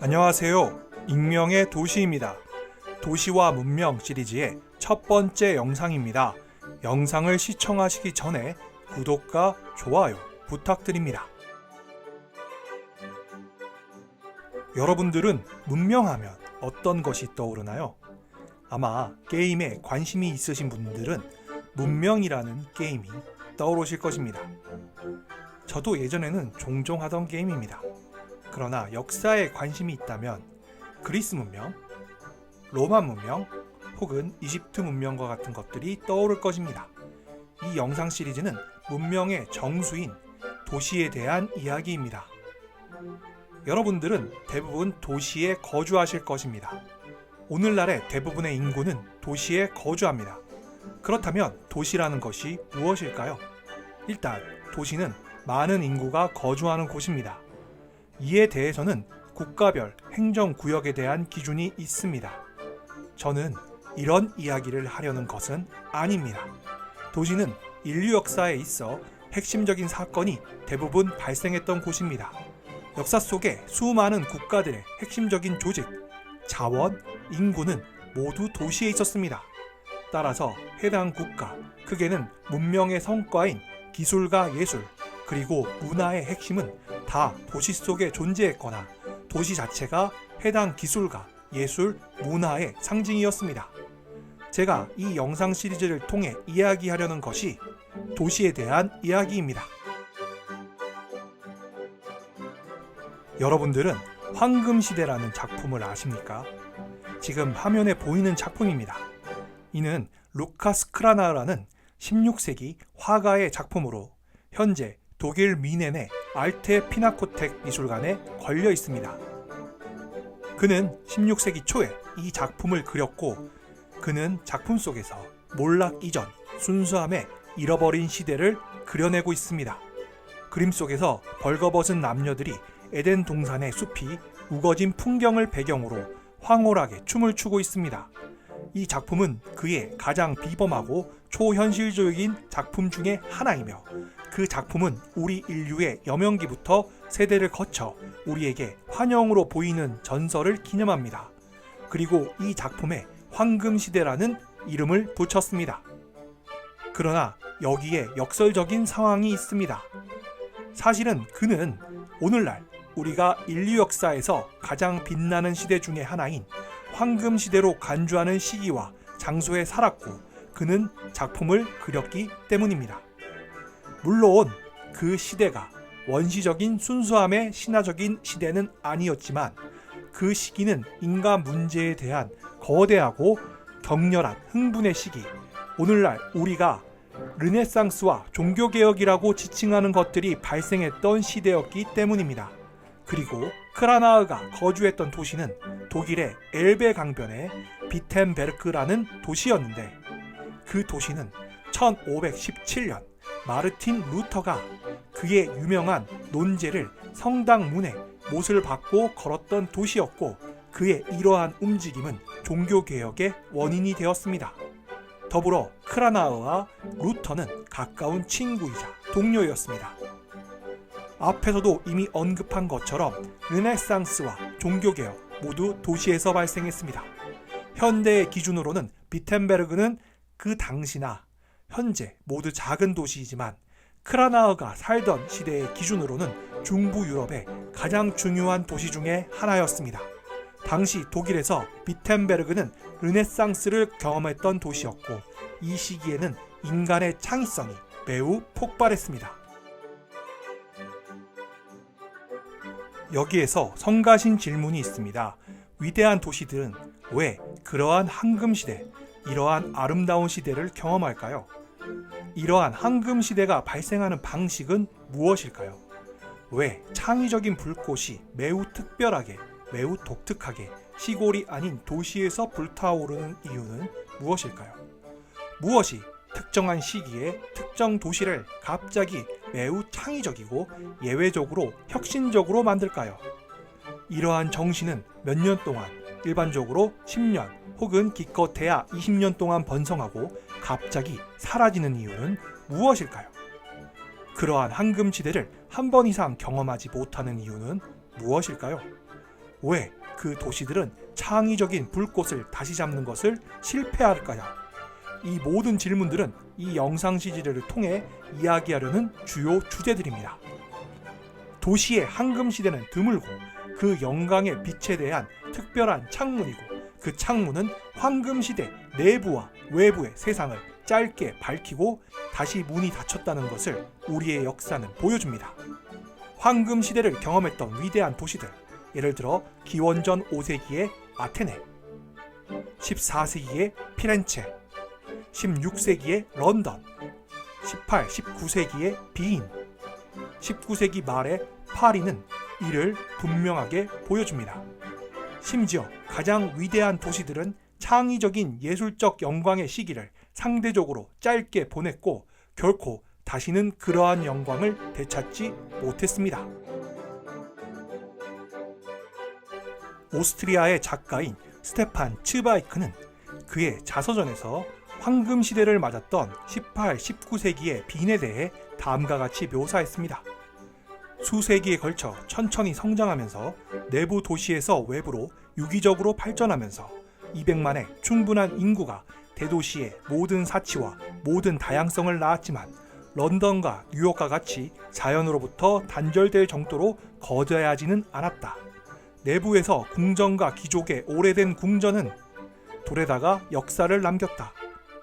안녕하세요. 익명의 도시입니다. 도시와 문명 시리즈의 첫 번째 영상입니다. 영상을 시청하시기 전에 구독과 좋아요 부탁드립니다. 여러분들은 문명하면 어떤 것이 떠오르나요? 아마 게임에 관심이 있으신 분들은 문명이라는 게임이 떠오르실 것입니다. 저도 예전에는 종종 하던 게임입니다. 그러나 역사에 관심이 있다면 그리스 문명, 로마 문명, 혹은 이집트 문명과 같은 것들이 떠오를 것입니다. 이 영상 시리즈는 문명의 정수인 도시에 대한 이야기입니다. 여러분들은 대부분 도시에 거주하실 것입니다. 오늘날의 대부분의 인구는 도시에 거주합니다. 그렇다면 도시라는 것이 무엇일까요? 일단 도시는 많은 인구가 거주하는 곳입니다. 이에 대해서는 국가별 행정구역에 대한 기준이 있습니다. 저는 이런 이야기를 하려는 것은 아닙니다. 도시는 인류 역사에 있어 핵심적인 사건이 대부분 발생했던 곳입니다. 역사 속에 수많은 국가들의 핵심적인 조직, 자원, 인구는 모두 도시에 있었습니다. 따라서 해당 국가, 크게는 문명의 성과인 기술과 예술, 그리고 문화의 핵심은 다 도시 속에 존재했거나 도시 자체가 해당 기술과 예술, 문화의 상징이었습니다. 제가 이 영상 시리즈를 통해 이야기하려는 것이 도시에 대한 이야기입니다. 여러분들은 황금시대라는 작품을 아십니까? 지금 화면에 보이는 작품입니다. 이는 루카스 크라나흐라는 16세기 화가의 작품으로 현재 독일 미넨의 알테 피나코텍 미술관에 걸려 있습니다. 그는 16세기 초에 이 작품을 그렸고 그는 작품 속에서 몰락 이전 순수함에 잃어버린 시대를 그려내고 있습니다. 그림 속에서 벌거벗은 남녀들이 에덴 동산의 숲이 우거진 풍경을 배경으로 황홀하게 춤을 추고 있습니다. 이 작품은 그의 가장 비범하고 초현실적인 작품 중에 하나이며 그 작품은 우리 인류의 여명기부터 세대를 거쳐 우리에게 환영으로 보이는 전설을 기념합니다. 그리고 이 작품에 황금시대라는 이름을 붙였습니다. 그러나 여기에 역설적인 상황이 있습니다. 사실은 그는 오늘날 우리가 인류 역사에서 가장 빛나는 시대 중에 하나인 황금시대로 간주하는 시기와 장소에 살았고 그는 작품을 그렸기 때문입니다. 물론 그 시대가 원시적인 순수함의 신화적인 시대는 아니었지만 그 시기는 인간 문제에 대한 거대하고 격렬한 흥분의 시기, 오늘날 우리가 르네상스와 종교개혁이라고 지칭하는 것들이 발생했던 시대였기 때문입니다. 그리고 크라나흐가 거주했던 도시는 독일의 엘베 강변의 비텐베르크라는 도시였는데 그 도시는 1517년 마르틴 루터가 그의 유명한 논제를 성당 문에 못을 박고 걸었던 도시였고 그의 이러한 움직임은 종교개혁의 원인이 되었습니다. 더불어 크라나흐와 루터는 가까운 친구이자 동료였습니다. 앞에서도 이미 언급한 것처럼 르네상스와 종교개혁 모두 도시에서 발생했습니다. 현대의 기준으로는 비텐베르크는 그 당시나 현재 모두 작은 도시이지만 크라나흐가 살던 시대의 기준으로는 중부 유럽의 가장 중요한 도시 중에 하나였습니다. 당시 독일에서 비텐베르크는 르네상스를 경험했던 도시였고 이 시기에는 인간의 창의성이 매우 폭발했습니다. 여기에서 성가신 질문이 있습니다. 위대한 도시들은 왜 그러한 황금시대, 이러한 아름다운 시대를 경험할까요? 이러한 황금시대가 발생하는 방식은 무엇일까요? 왜 창의적인 불꽃이 매우 특별하게, 매우 독특하게 시골이 아닌 도시에서 불타오르는 이유는 무엇일까요? 무엇이 특정한 시기에 특정 도시를 갑자기 매우 창의적이고 예외적으로 혁신적으로 만들까요? 이러한 정신은 몇 년 동안, 일반적으로 10년 혹은 기껏해야 20년 동안 번성하고 갑자기 사라지는 이유는 무엇일까요? 그러한 황금시대를 한 번 이상 경험하지 못하는 이유는 무엇일까요? 왜 그 도시들은 창의적인 불꽃을 다시 잡는 것을 실패할까요? 이 모든 질문들은 이 영상 CG를 통해 이야기하려는 주요 주제들입니다. 도시의 황금 시대는 드물고 그 영광의 빛에 대한 특별한 창문이고 그 창문은 황금 시대 내부와 외부의 세상을 짧게 밝히고 다시 문이 닫혔다는 것을 우리의 역사는 보여줍니다. 황금 시대를 경험했던 위대한 도시들, 예를 들어 기원전 5세기의 아테네, 14세기의 피렌체, 16세기의 런던, 18, 19세기의 비인, 19세기 말의 파리는 이를 분명하게 보여줍니다. 심지어 가장 위대한 도시들은 창의적인 예술적 영광의 시기를 상대적으로 짧게 보냈고 결코 다시는 그러한 영광을 되찾지 못했습니다. 오스트리아의 작가인 스테판 츠바이크는 그의 자서전에서 황금 시대를 맞았던 18, 19세기의 빈에 대해 다음과 같이 묘사했습니다. 수세기에 걸쳐 천천히 성장하면서 내부 도시에서 외부로 유기적으로 발전하면서 200만의 충분한 인구가 대도시의 모든 사치와 모든 다양성을 낳았지만 런던과 뉴욕과 같이 자연으로부터 단절될 정도로 거대하지는 않았다. 내부에서 궁전과 귀족의 오래된 궁전은 돌에다가 역사를 남겼다.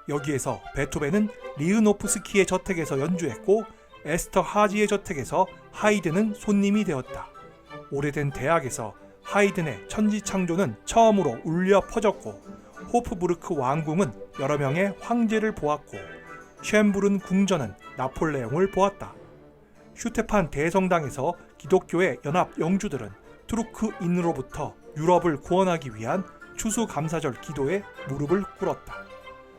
여기에서 베토벤은 리흐노프스키의 저택에서 연주했고 에스터 하지의 저택에서 하이든은 손님이 되었다. 오래된 대학에서 하이든의 천지창조는 처음으로 울려 퍼졌고 호프부르크 왕궁은 여러 명의 황제를 보았고 쉔부른 궁전은 나폴레옹을 보았다. 슈테판 대성당에서 기독교의 연합 영주들은 투르크인으로부터 유럽을 구원하기 위한 추수감사절 기도에 무릎을 꿇었다.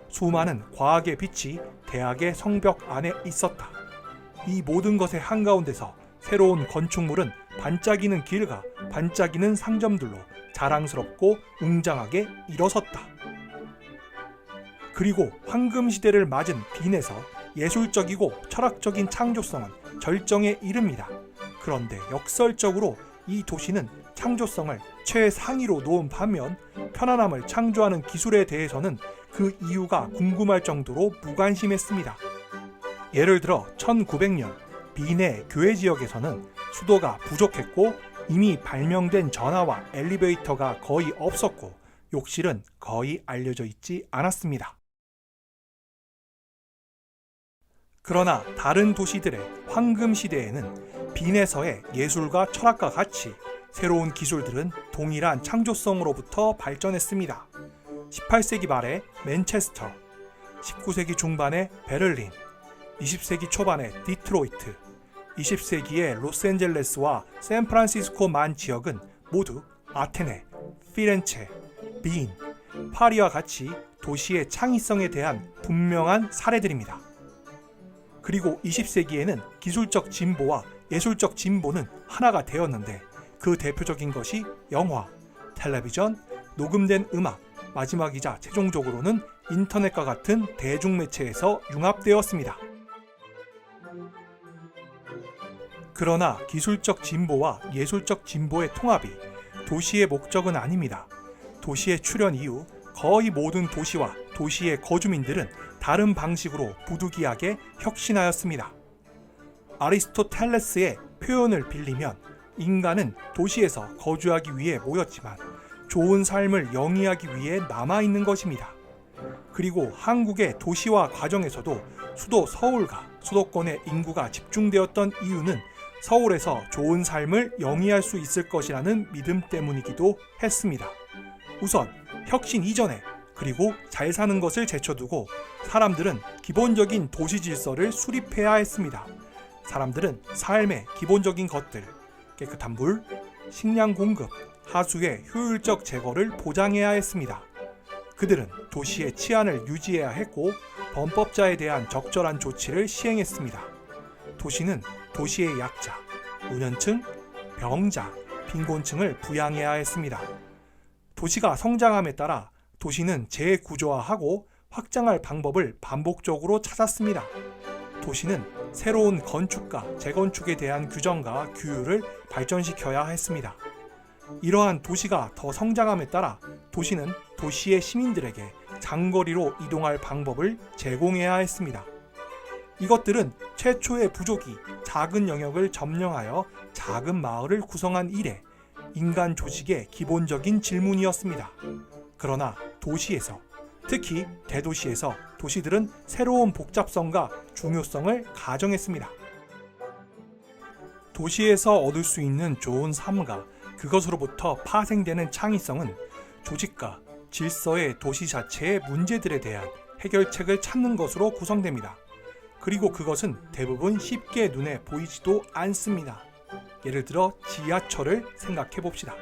수많은 과학의 빛이 대학의 성벽 안에 있었다. 이 모든 것의 한가운데서 새로운 건축물은 반짝이는 길과 반짝이는 상점들로 자랑스럽고 웅장하게 일어섰다. 그리고 황금시대를 맞은 빈에서 예술적이고 철학적인 창조성은 절정에 이릅니다. 그런데 역설적으로 이 도시는 창조성을 최상위로 놓은 반면 편안함을 창조하는 기술에 대해서는 그 이유가 궁금할 정도로 무관심했습니다. 예를 들어 1900년 빈의 교외 지역에서는 수도가 부족했고 이미 발명된 전화와 엘리베이터가 거의 없었고 욕실은 거의 알려져 있지 않았습니다. 그러나 다른 도시들의 황금 시대에는 빈에서의 예술과 철학과 같이 새로운 기술들은 동일한 창조성으로부터 발전했습니다. 18세기 말에 맨체스터, 19세기 중반에 베를린, 20세기 초반에 디트로이트, 20세기의 로스앤젤레스와 샌프란시스코만 지역은 모두 아테네, 피렌체, 빈, 파리와 같이 도시의 창의성에 대한 분명한 사례들입니다. 그리고 20세기에는 기술적 진보와 예술적 진보는 하나가 되었는데 그 대표적인 것이 영화, 텔레비전, 녹음된 음악, 마지막이자 최종적으로는 인터넷과 같은 대중매체에서 융합되었습니다. 그러나 기술적 진보와 예술적 진보의 통합이 도시의 목적은 아닙니다. 도시의 출현 이후 거의 모든 도시와 도시의 거주민들은 다른 방식으로 부득이하게 혁신하였습니다. 아리스토텔레스의 표현을 빌리면 인간은 도시에서 거주하기 위해 모였지만 좋은 삶을 영위하기 위해 남아있는 것입니다. 그리고 한국의 도시화 과정에서도 수도 서울과 수도권의 인구가 집중되었던 이유는 서울에서 좋은 삶을 영위할 수 있을 것이라는 믿음 때문이기도 했습니다. 우선 혁신 이전에 그리고 잘 사는 것을 제쳐두고 사람들은 기본적인 도시 질서를 수립해야 했습니다. 사람들은 삶의 기본적인 것들, 깨끗한 물, 식량 공급, 하수의 효율적 제거를 보장해야 했습니다. 그들은 도시의 치안을 유지해야 했고 범법자에 대한 적절한 조치를 시행했습니다. 도시는 도시의 약자, 노년층, 병자, 빈곤층을 부양해야 했습니다. 도시가 성장함에 따라 도시는 재구조화하고 확장할 방법을 반복적으로 찾았습니다. 도시는 새로운 건축과 재건축에 대한 규정과 규율을 발전시켜야 했습니다. 이러한 도시가 더 성장함에 따라 도시는 도시의 시민들에게 장거리로 이동할 방법을 제공해야 했습니다. 이것들은 최초의 부족이 작은 영역을 점령하여 작은 마을을 구성한 이래 인간 조직의 기본적인 질문이었습니다. 그러나 도시에서, 특히 대도시에서 도시들은 새로운 복잡성과 중요성을 가정했습니다. 도시에서 얻을 수 있는 좋은 삶과 그것으로부터 파생되는 창의성은 조직과 질서의 도시 자체의 문제들에 대한 해결책을 찾는 것으로 구성됩니다. 그리고 그것은 대부분 쉽게 눈에 보이지도 않습니다. 예를 들어 지하철을 생각해 봅시다.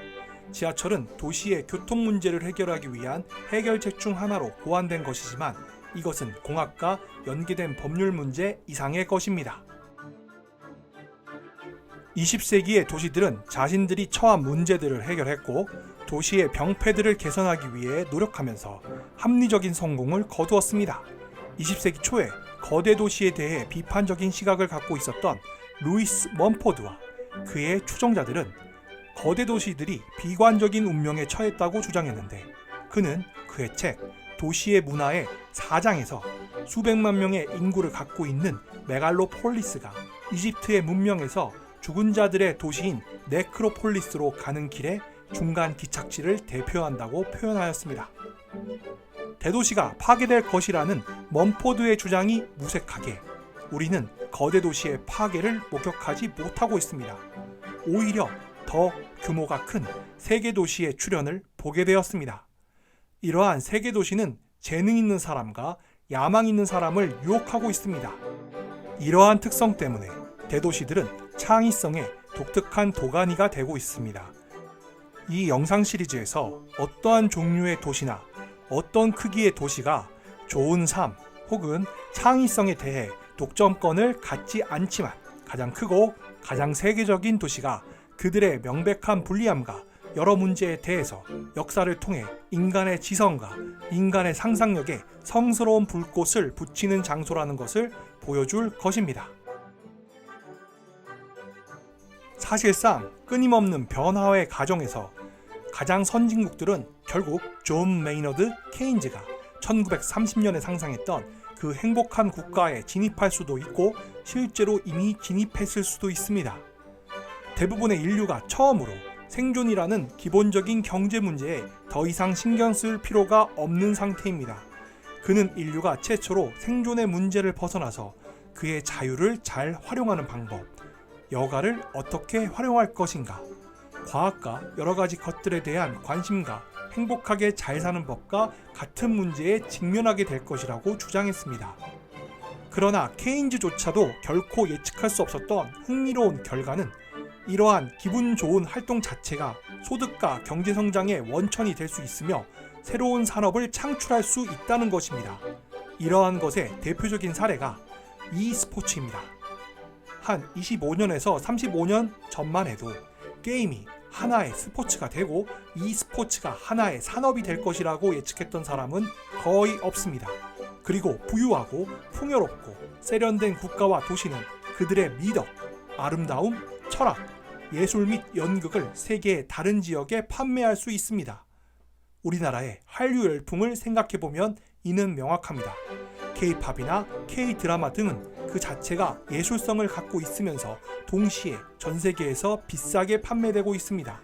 지하철은 도시의 교통 문제를 해결하기 위한 해결책 중 하나로 고안된 것이지만 이것은 공학과 연계된 법률 문제 이상의 것입니다. 20세기의 도시들은 자신들이 처한 문제들을 해결했고 도시의 병폐들을 개선하기 위해 노력하면서 합리적인 성공을 거두었습니다. 20세기 초에 거대 도시에 대해 비판적인 시각을 갖고 있었던 루이스 멈포드와 그의 추종자들은 거대 도시들이 비관적인 운명에 처했다고 주장했는데 그는 그의 책 도시의 문화의 4장에서 수백만 명의 인구를 갖고 있는 메갈로폴리스가 이집트의 문명에서 죽은 자들의 도시인 네크로폴리스로 가는 길의 중간 기착지를 대표한다고 표현하였습니다. 대도시가 파괴될 것이라는 멈포드의 주장이 무색하게 우리는 거대 도시의 파괴를 목격하지 못하고 있습니다. 오히려 더 규모가 큰 세계 도시의 출현을 보게 되었습니다. 이러한 세계 도시는 재능 있는 사람과 야망 있는 사람을 유혹하고 있습니다. 이러한 특성 때문에 대도시들은 창의성의 독특한 도가니가 되고 있습니다. 이 영상 시리즈에서 어떠한 종류의 도시나 어떤 크기의 도시가 좋은 삶 혹은 창의성에 대해 독점권을 갖지 않지만 가장 크고 가장 세계적인 도시가 그들의 명백한 불리함과 여러 문제에 대해서 역사를 통해 인간의 지성과 인간의 상상력에 성스러운 불꽃을 붙이는 장소라는 것을 보여줄 것입니다. 사실상 끊임없는 변화의 과정에서 가장 선진국들은 결국 존 메이너드 케인즈가 1930년에 상상했던 그 행복한 국가에 진입할 수도 있고 실제로 이미 진입했을 수도 있습니다. 대부분의 인류가 처음으로 생존이라는 기본적인 경제 문제에 더 이상 신경 쓸 필요가 없는 상태입니다. 그는 인류가 최초로 생존의 문제를 벗어나서 그의 자유를 잘 활용하는 방법, 여가를 어떻게 활용할 것인가, 과학과 여러 가지 것들에 대한 관심과 행복하게 잘 사는 법과 같은 문제에 직면하게 될 것이라고 주장했습니다. 그러나 케인즈조차도 결코 예측할 수 없었던 흥미로운 결과는 이러한 기분 좋은 활동 자체가 소득과 경제성장의 원천이 될 수 있으며 새로운 산업을 창출할 수 있다는 것입니다. 이러한 것의 대표적인 사례가 e스포츠입니다. 한 25년에서 35년 전만 해도 게임이 하나의 스포츠가 되고 e스포츠가 하나의 산업이 될 것이라고 예측했던 사람은 거의 없습니다. 그리고 부유하고 풍요롭고 세련된 국가와 도시는 그들의 미덕, 아름다움, 철학, 예술 및 연극을 세계의 다른 지역에 판매할 수 있습니다. 우리나라의 한류 열풍을 생각해보면 이는 명확합니다. K-팝이나 K-드라마 등은 그 자체가 예술성을 갖고 있으면서 동시에 전 세계에서 비싸게 판매되고 있습니다.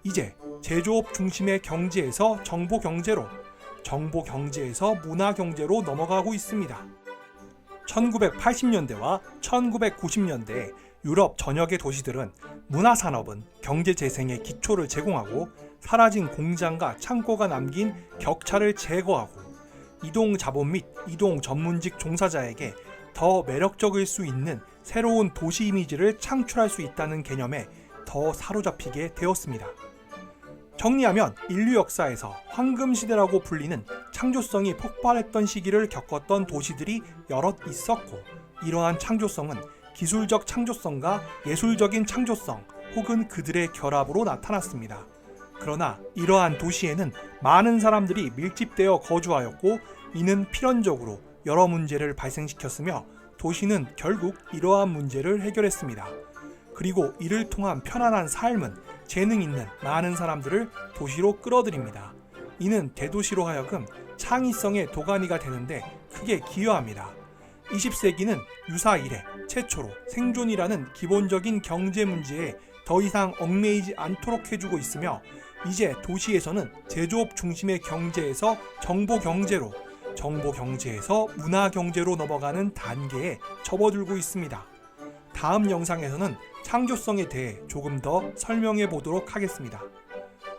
이제 제조업 중심의 경제에서 정보경제로, 정보경제에서 문화경제로 넘어가고 있습니다. 1980년대와 1990년대 유럽 전역의 도시들은 문화산업은 경제재생의 기초를 제공하고 사라진 공장과 창고가 남긴 격차를 제거하고 이동자본 및 이동 전문직 종사자에게 더 매력적일 수 있는 새로운 도시 이미지를 창출할 수 있다는 개념에 더 사로잡히게 되었습니다. 정리하면 인류 역사에서 황금시대라고 불리는 창조성이 폭발했던 시기를 겪었던 도시들이 여럿 있었고 이러한 창조성은 기술적 창조성과 예술적인 창조성 혹은 그들의 결합으로 나타났습니다. 그러나 이러한 도시에는 많은 사람들이 밀집되어 거주하였고 이는 필연적으로 여러 문제를 발생시켰으며 도시는 결국 이러한 문제를 해결했습니다. 그리고 이를 통한 편안한 삶은 재능 있는 많은 사람들을 도시로 끌어들입니다. 이는 대도시로 하여금 창의성의 도가니가 되는데 크게 기여합니다. 20세기는 유사 이래 최초로 생존이라는 기본적인 경제 문제에 더 이상 얽매이지 않도록 해주고 있으며, 이제 도시에서는 제조업 중심의 경제에서 정보경제로, 정보경제에서 문화경제로 넘어가는 단계에 접어들고 있습니다. 다음 영상에서는 창조성에 대해 조금 더 설명해 보도록 하겠습니다.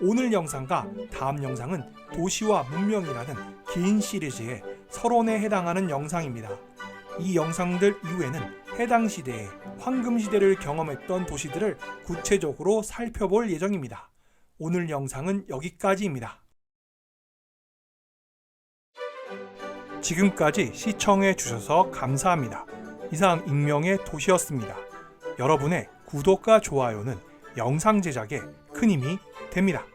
오늘 영상과 다음 영상은 도시와 문명이라는 긴 시리즈의 서론에 해당하는 영상입니다. 이 영상들 이후에는 해당 시대에 황금시대를 경험했던 도시들을 구체적으로 살펴볼 예정입니다. 오늘 영상은 여기까지입니다. 지금까지 시청해 주셔서 감사합니다. 이상 익명의 도시였습니다. 여러분의 구독과 좋아요는 영상 제작에 큰 힘이 됩니다.